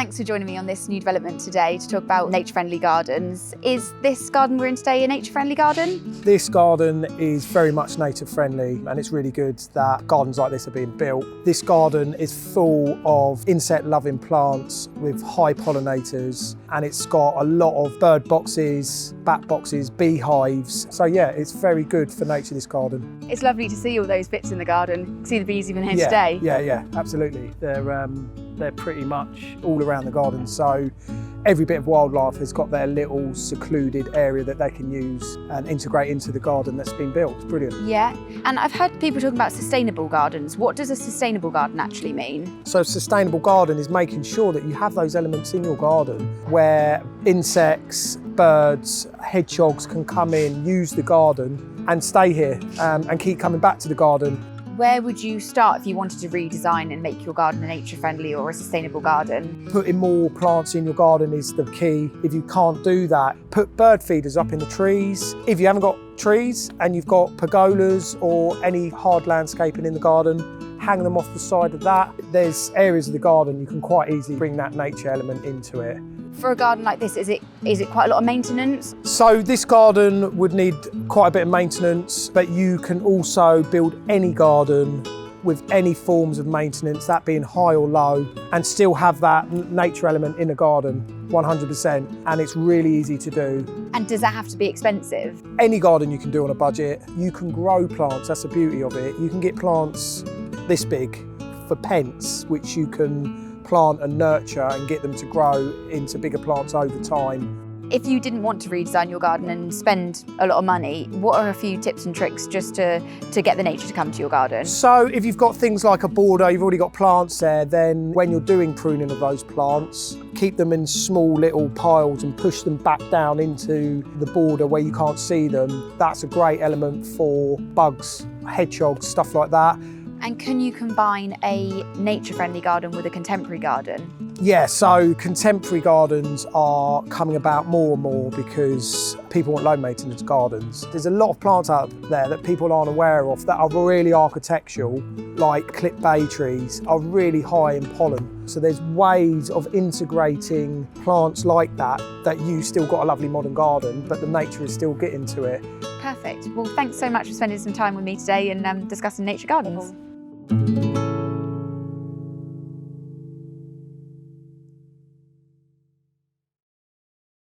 thanks for joining me on this new development today to talk about nature-friendly gardens. Is this garden we're in today a nature-friendly garden? This garden is very much nature-friendly, and it's really good that gardens like this are being built. This garden is full of insect-loving plants with high pollinators, and it's got a lot of bird boxes, bat boxes, beehives. So yeah, it's very good for nature, this garden. It's lovely to see all those bits in the garden. See the bees even here Yeah, today. yeah, absolutely. They're pretty much all around the garden. So every bit of wildlife has got their little secluded area that they can use and integrate into the garden that's been built. It's brilliant. Yeah, and I've heard people talking about sustainable gardens. What does a sustainable garden actually mean? So sustainable garden is making sure that you have those elements in your garden where insects, birds, hedgehogs can come in, use the garden and stay here and keep coming back to the garden. Where would you start if you wanted to redesign and make your garden a nature-friendly or a sustainable garden? Putting more plants in your garden is the key. If you can't do that, put bird feeders up in the trees. If you haven't got trees and you've got pergolas or any hard landscaping in the garden, hang them off the side of that. There's areas of the garden you can quite easily bring that nature element into it. For a garden like this, is it quite a lot of maintenance? So this garden would need quite a bit of maintenance, but you can also build any garden with any forms of maintenance, that being high or low, and still have that nature element in a garden, 100%, and it's really easy to do. And does that have to be expensive? Any garden you can do on a budget. You can grow plants, that's the beauty of it. You can get plants this big for pence, which you can plant and nurture and get them to grow into bigger plants over time. If you didn't want to redesign your garden and spend a lot of money, what are a few tips and tricks just to get the nature to come to your garden? So if you've got things like a border, you've already got plants there, then when you're doing pruning of those plants, keep them in small little piles and push them back down into the border where you can't see them. That's a great element for bugs, hedgehogs, stuff like that. And can you combine a nature-friendly garden with a contemporary garden? Yeah, so contemporary gardens are coming about more and more because people want low maintenance gardens. There's a lot of plants out there that people aren't aware of that are really architectural, like clipped bay trees, are really high in pollen. So there's ways of integrating plants like that you still got a lovely modern garden, but the nature is still getting to it. Perfect. Well, thanks so much for spending some time with me today and discussing nature gardens.